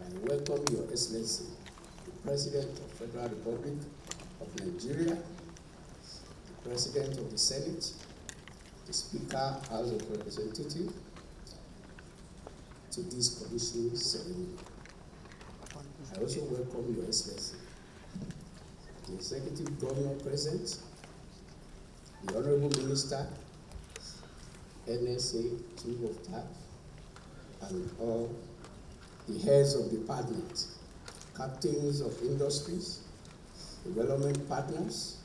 I welcome Your Excellency, the President of the Federal Republic of Nigeria, the President of the Senate, the Speaker, House of Representatives, to this commission ceremony. I also welcome Your Excellency, the Executive Governor present, the Honorable Minister, NSA Chief of Staff, and all the heads of department, captains of industries, development partners,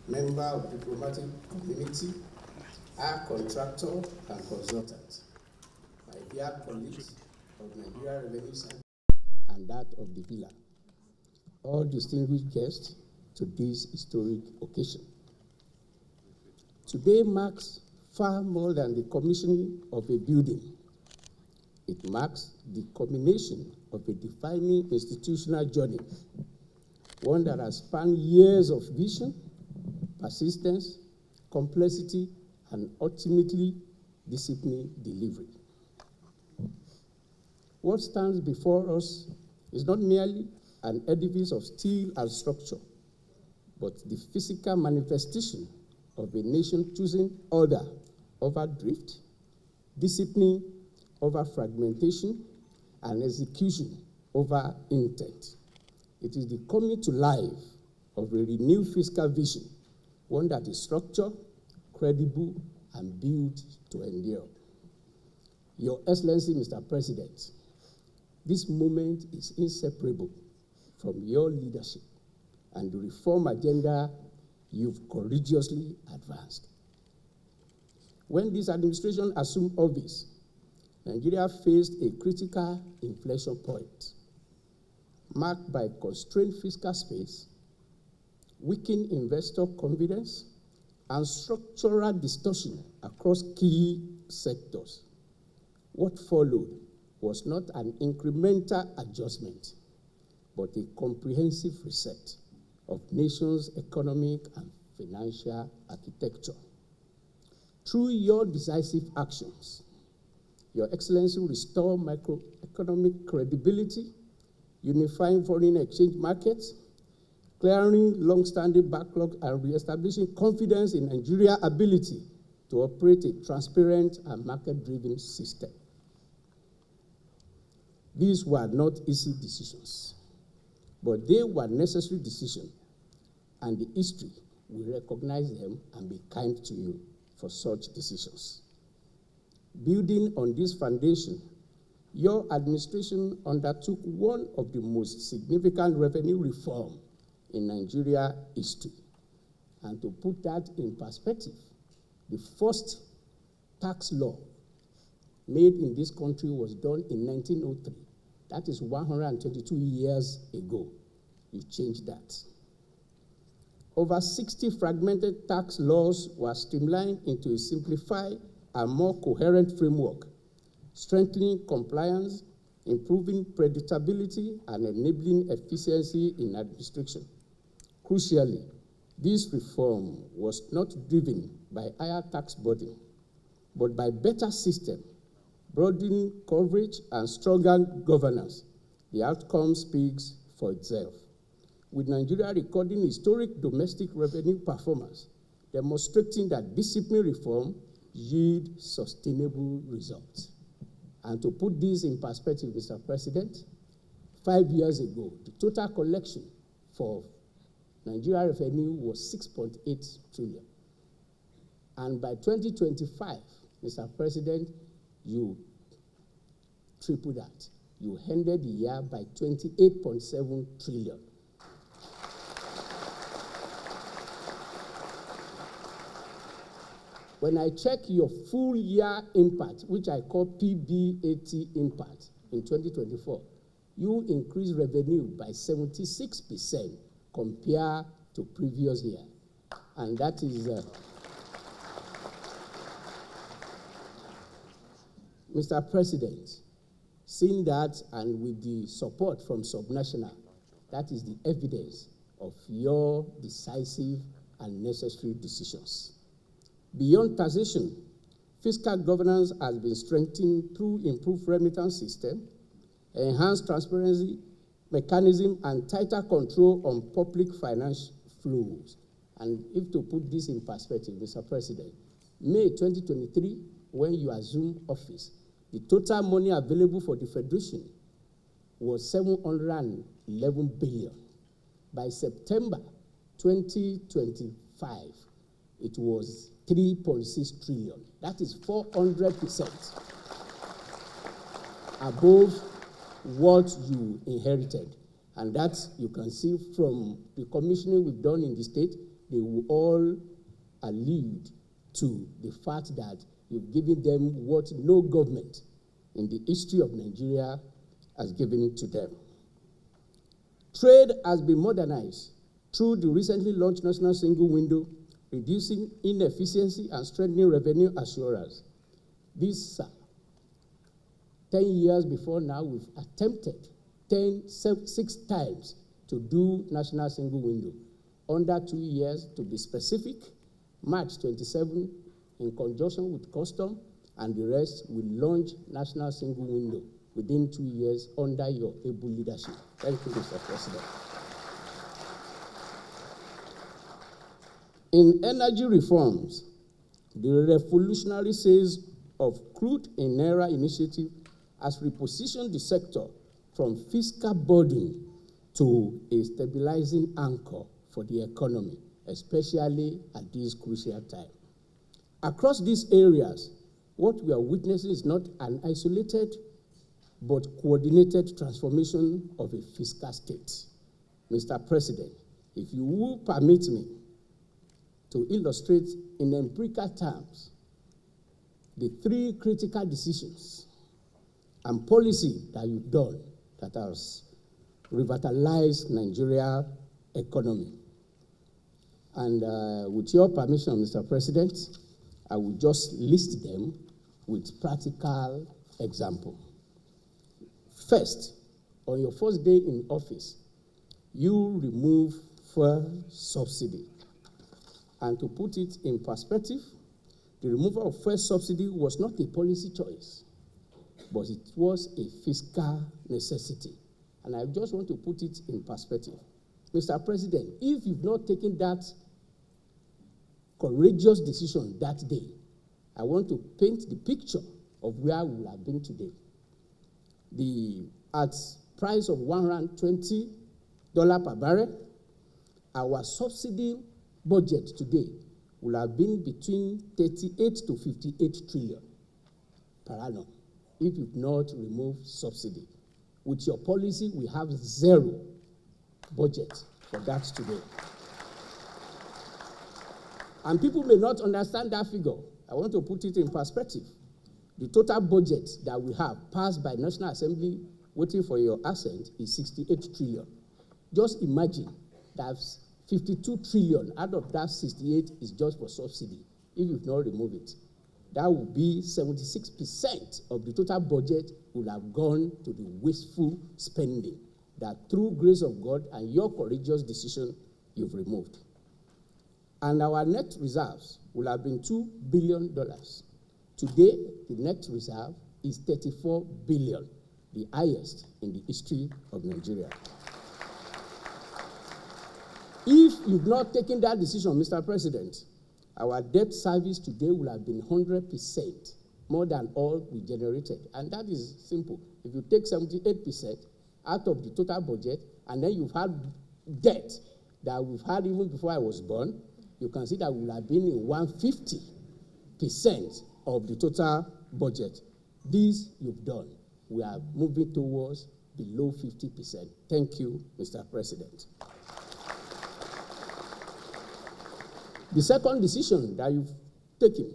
member of diplomatic community, our contractor and consultant, my dear colleagues of Nigeria Revenue Service and that of the Villa, all distinguished guests to this historic occasion. Today marks far more than the commissioning of a building. It marks the culmination of a defining institutional journey, one that has spanned years of vision, persistence, complexity, and ultimately disciplined delivery. What stands before us is not merely an edifice of steel and structure, but the physical manifestation of a nation choosing order over drift, discipline over fragmentation, and execution over intent. It is the coming to life of a renewed fiscal vision, one that is structured, credible, and built to endure. Your Excellency, Mr. President, this moment is inseparable from your leadership and the reform agenda you've courageously advanced. When this administration assumed office, Nigeria faced a critical inflection point, marked by constrained fiscal space, weakened investor confidence, and structural distortion across key sectors. What followed was not an incremental adjustment, but a comprehensive reset of nation's economic and financial architecture. Through your decisive actions, Your Excellency restored macroeconomic credibility, unifying foreign exchange markets, clearing long-standing backlog, and reestablishing confidence in Nigeria's ability to operate a transparent and market-driven system. These were not easy decisions, but they were necessary decisions, and the history will recognize them and be kind to you for such decisions. Building on this foundation, your administration undertook one of the most significant revenue reforms in Nigeria history. And to put that in perspective, the first tax law made in this country was done in 1903. That is 122 years ago. You changed that. Over 60 fragmented tax laws were streamlined into a simplified and more coherent framework, strengthening compliance, improving predictability, and enabling efficiency in administration. Crucially, this reform was not driven by higher tax burden, but by better system, broadening coverage, and stronger governance. The outcome speaks for itself, with Nigeria recording historic domestic revenue performance, demonstrating that discipline reform yield sustainable results. And to put this in perspective, Mr. President, 5 years ago, the total collection for Nigeria revenue was 6.8 trillion. And by 2025, Mr. President, you tripled that. You ended the year by 28.7 trillion. When I check your full year impact, which I call PBAT impact in 2024, you increased revenue by 76% compared to previous year. And that is, Mr. President, seeing that and with the support from Subnational, that is the evidence of your decisive and necessary decisions. Beyond taxation, fiscal governance has been strengthened through improved remittance system, enhanced transparency mechanism, and tighter control on public finance flows. And if to put this in perspective, Mr. President, May 2023, when you assumed office, the total money available for the Federation was 711 billion. By September 2025, it was 3.6 trillion. That is 400% above what you inherited. And that you can see from the commissioning we've done in the state, they will all allude to the fact that you've given them what no government in the history of Nigeria has given to them. Trade has been modernized through the recently launched National Single Window, reducing inefficiency and strengthening revenue assurance. This 10 years before now, we've attempted 6 times to do National Single Window. Under 2 years, to be specific, March 27, in conjunction with Custom, and the rest will launch National Single Window within 2 years under your able leadership. Thank you, Mr. President. In energy reforms, the revolutionary sales of crude in Naira initiative has repositioned the sector from fiscal burden to a stabilizing anchor for the economy, especially at this crucial time. Across these areas, what we are witnessing is not an isolated but coordinated transformation of a fiscal state. Mr. President, if you will permit me to illustrate in empirical terms the 3 critical decisions and policy that you've done that has revitalized Nigeria economy. And with your permission, Mr. President, I will just list them with practical example. First, on your first day in office, you remove fuel subsidy. And to put it in perspective, the removal of fuel subsidy was not a policy choice, but it was a fiscal necessity. And I just want to put it in perspective. Mr. President, if you've not taken that courageous decision that day, I want to paint the picture of where we have been today. At price of $120 per barrel, our subsidy budget today will have been between 38 to 58 trillion per annum if you've not removed subsidy. With your policy, we have 0 budget for that today. And people may not understand that figure. I want to put it in perspective. The total budget that we have passed by National Assembly waiting for your assent is 68 trillion. Just imagine that 52 trillion out of that 68 is just for subsidy, if you've not removed it. That would be 76% of the total budget would have gone to the wasteful spending that through grace of God and your courageous decision, you've removed. And our net reserves will have been $2 billion. Today, the net reserve is 34 billion, the highest in the history of Nigeria. If you've not taken that decision, Mr. President, our debt service today will have been 100% more than all we generated. And that is simple. If you take 78% out of the total budget, and then you've had debt that we've had even before I was born, you can see that we will have been in 150% of the total budget. This you've done. We are moving towards below 50%. Thank you, Mr. President. The second decision that you've taken,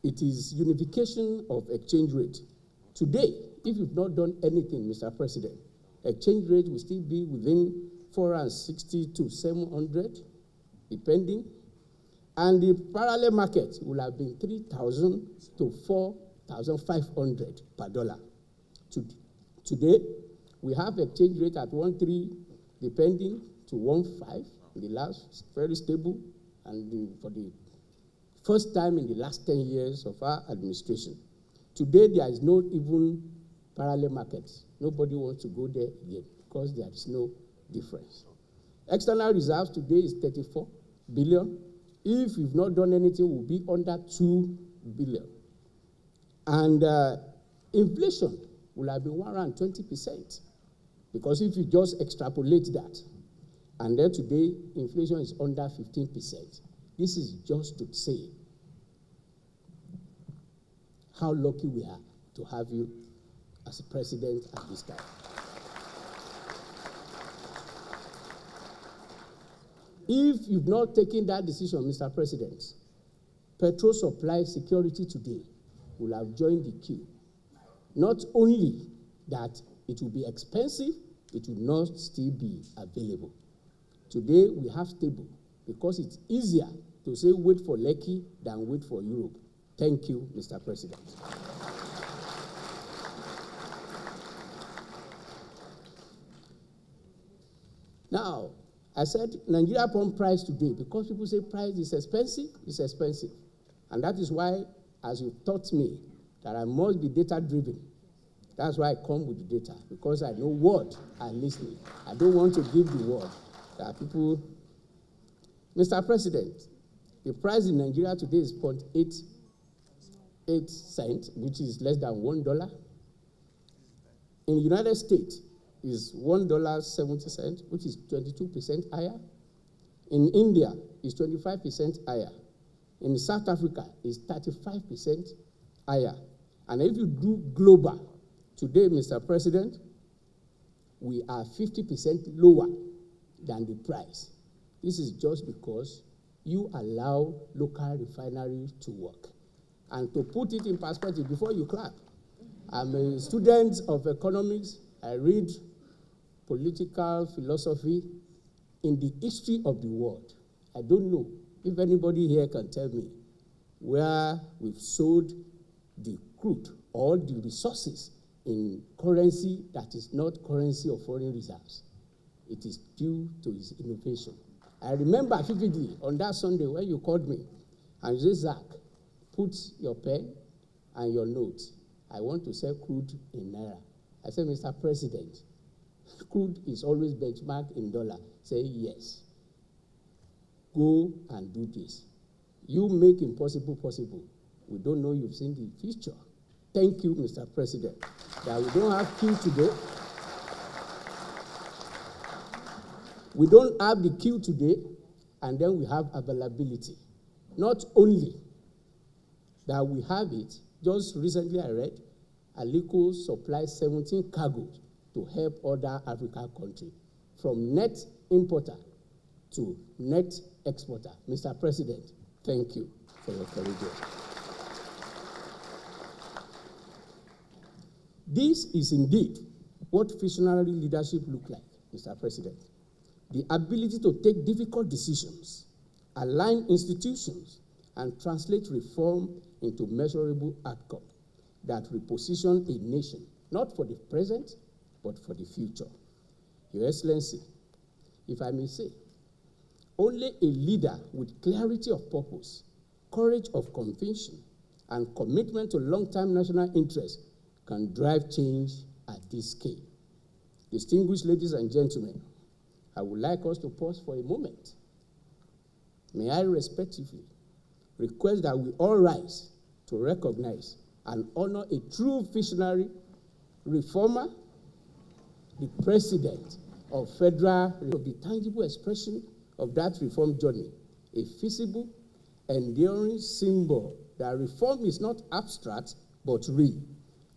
it is unification of exchange rate. Today, if you've not done anything, Mr. President, exchange rate will still be within 460 to 700, depending. And the parallel market will have been 3,000 to 4,500 per dollar. Today, we have exchange rate at 1.3, depending, to 1.5. In the last, very stable, and for the first time in the last 10 years of our administration. Today, there is no even parallel markets. Nobody wants to go there again because there is no difference. External reserves today is 34 billion. If we've not done anything, we'll be under 2 billion. And inflation will have been around 20%. Because if you just extrapolate that, and then today inflation is under 15%, this is just to say how lucky we are to have you as a president at this time. If you've not taken that decision, Mr. President, petrol supply security today will have joined the queue. Not only that it will be expensive, it will not still be available. Today, we have stable because it's easier to say wait for Lekki than wait for Europe. Thank you, Mr. President. Now, I said Nigeria pump price today because people say price is expensive, it's expensive. And that is why, as you taught me, that I must be data-driven. That's why I come with the data, because I know what I'm listening. I don't want to give the word that people... Mr. President, the price in Nigeria today is 0.88 cents, which is less than $1. In the United States, is $1.70, which is 22% higher. In India, is 25% higher. In South Africa, is 35% higher. And if you do global, today, Mr. President, we are 50% lower than the price. This is just because you allow local refineries to work. And to put it in perspective, before you clap, I'm a student of economics. I read political philosophy. In the history of the world, I don't know if anybody here can tell me where we've sold the crude or the resources in currency that is not currency of foreign reserves. It is due to its innovation. I remember vividly on that Sunday when you called me and you said, Zach, put your pen and your notes. I want to sell crude in Naira. I said, Mr. President, crude is always benchmarked in dollar. Say, yes. Go and do this. You make impossible possible. We don't know you've seen the future. Thank you, Mr. President, that we don't have queue today. We don't have the queue today, and then we have availability. Not only that we have it, just recently I read, Aliko supplies 17 cargoes to help other African countries, from net importer to net exporter. Mr. President, thank you for your courage. This is indeed what visionary leadership looks like, Mr. President. The ability to take difficult decisions, align institutions, and translate reform into measurable outcomes that reposition a nation, not for the present, but for the future. Your Excellency, if I may say, only a leader with clarity of purpose, courage of conviction, and commitment to long-term national interests can drive change at this scale. Distinguished ladies and gentlemen, I would like us to pause for a moment. May I respectfully request that we all rise to recognize and honor a true visionary reformer, the president of federal, of the tangible expression of that reform journey, a feasible, enduring symbol that reform is not abstract but real,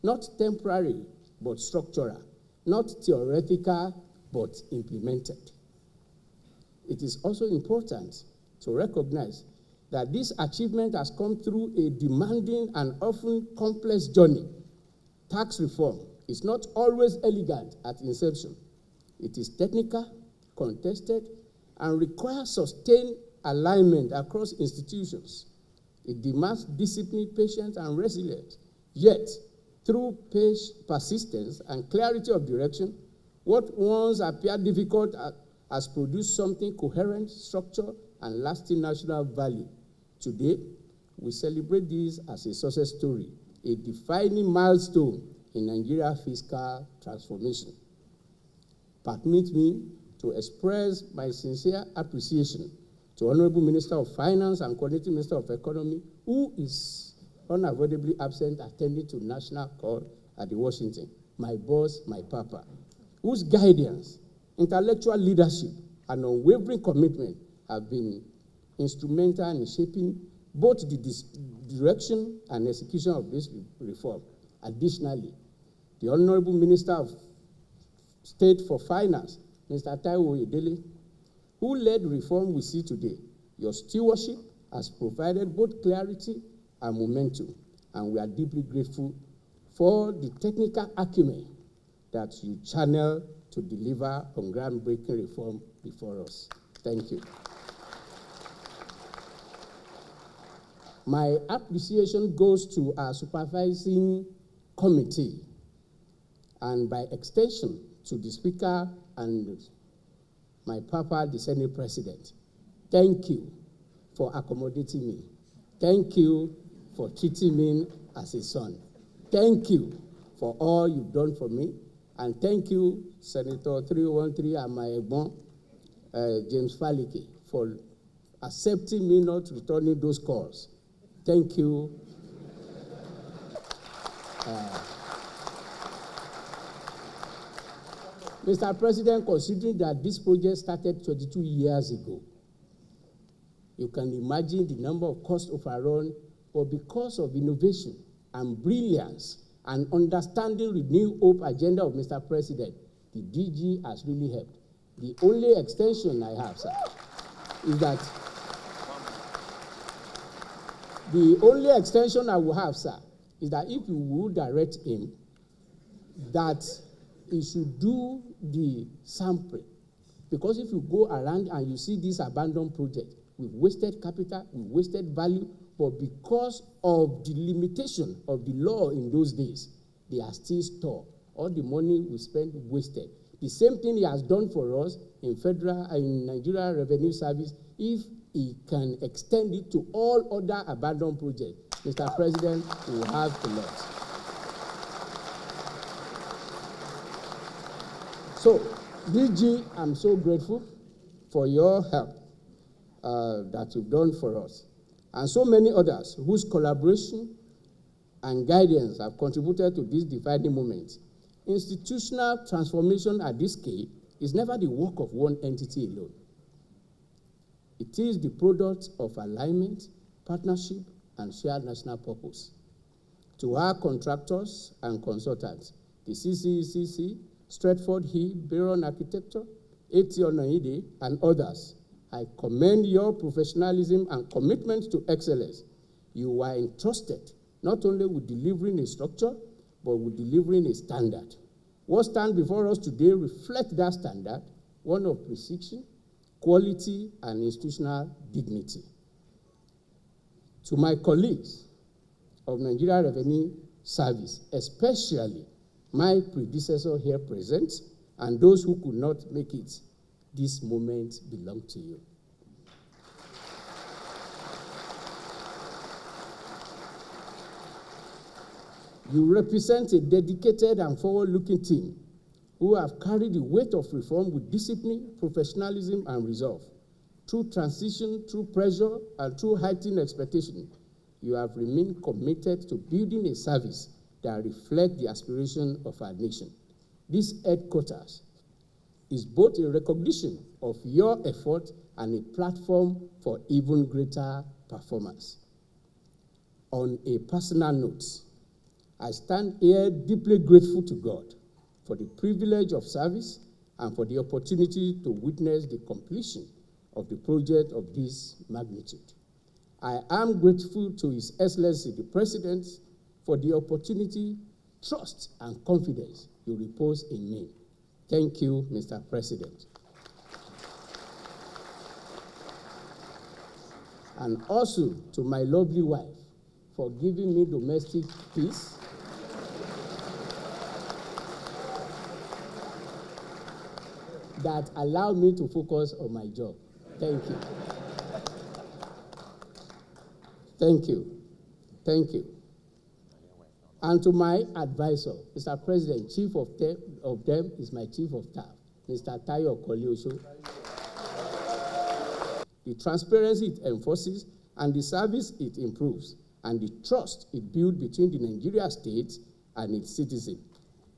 not temporary but structural, not theoretical but implemented. It is also important to recognize that this achievement has come through a demanding and often complex journey. Tax reform is not always elegant at inception. It is technical, contested, and requires sustained alignment across institutions. It demands discipline, patience, and resilience. Yet, through persistence and clarity of direction, what once appeared difficult has produced something coherent, structured, and lasting national value. Today, we celebrate this as a success story, a defining milestone in Nigeria's fiscal transformation. Permit me to express my sincere appreciation to Honorable Minister of Finance and Coordinating Minister of Economy, who is unavoidably absent attending to national call at the Washington, my boss, my papa, whose guidance, intellectual leadership, and unwavering commitment have been instrumental in shaping both the direction and execution of this reform. Additionally, the Honorable Minister of State for Finance, Mr. Taiwo Oyedele, who led the reform we see today. Your stewardship has provided both clarity and momentum, and we are deeply grateful for the technical acumen that you channel to deliver on groundbreaking reform before us. Thank you. My appreciation goes to our supervising committee, and by extension to the Speaker and my papa, the Senate President. Thank you for accommodating me. Thank you for treating me as a son. Thank you for all you've done for me. And thank you, Senator 313 and my Egbon, James Falike, for accepting me not returning those calls. Thank you. Mr. President, considering that this project started 22 years ago, you can imagine the number of cost overrun, but because of innovation and brilliance and understanding the new hope agenda of Mr. President, the DG has really helped. The only extension I have, sir, is that the only extension I will have, sir, is that if you will direct him that he should do the sampling. Because if you go around and you see this abandoned project, we've wasted capital, we've wasted value, but because of the limitation of the law in those days, they are still stored. All the money we spent wasted. The same thing he has done for us in Nigeria Revenue Service. If he can extend it to all other abandoned projects, Mr. President, we will have a lot. So, DG, I'm so grateful for your help that you've done for us, and so many others whose collaboration and guidance have contributed to this defining moment. Institutional transformation at this scale is never the work of one entity alone. It is the product of alignment, partnership, and shared national purpose. To our contractors and consultants, the CCECC, Stratford Hill, Baron Architecture, A.T. Onaide, and others, I commend your professionalism and commitment to excellence. You are entrusted not only with delivering a structure, but with delivering a standard. What stands before us today reflects that standard, one of precision, quality, and institutional dignity. To my colleagues of Nigeria Revenue Service, especially my predecessor here present, and those who could not make it, this moment belongs to you. You represent a dedicated and forward-looking team who have carried the weight of reform with discipline, professionalism, and resolve. Through transition, through pressure, and through heightened expectation, you have remained committed to building a service that reflects the aspiration of our nation. This headquarters is both a recognition of your effort and a platform for even greater performance. On a personal note, I stand here deeply grateful to God for the privilege of service and for the opportunity to witness the completion of the project of this magnitude. I am grateful to His Excellency the President for the opportunity, trust, and confidence you repose in me. Thank you, Mr. President. And also to my lovely wife for giving me domestic peace that allowed me to focus on my job. Thank you. Thank you. Thank you. And to my advisor, Mr. President, chief of them is my chief of staff, Mr. Tayo Koliosho. The transparency it enforces and the service it improves and the trust it builds between the Nigeria state and its citizens.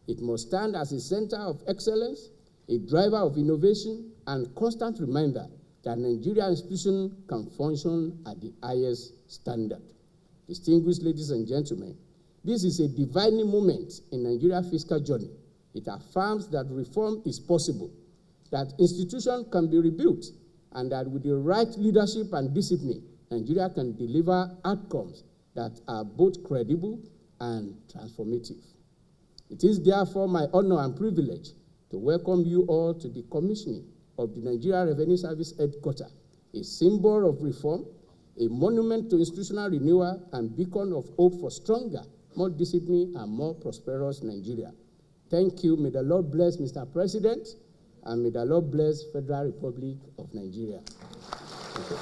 It must stand as a center of excellence, a driver of innovation, and constant reminder that Nigerian institutions can function at the highest standard. Distinguished ladies and gentlemen, this is a defining moment in Nigeria's fiscal journey. It affirms that reform is possible, that institutions can be rebuilt, and that with the right leadership and discipline, Nigeria can deliver outcomes that are both credible and transformative. It is therefore my honor and privilege to welcome you all to the commissioning of the Nigeria Revenue Service Headquarters, a symbol of reform, a monument to institutional renewal, and beacon of hope for stronger, more disciplined, and more prosperous Nigeria. Thank you. May the Lord bless Mr. President, and may the Lord bless Federal Republic of Nigeria. Thank you.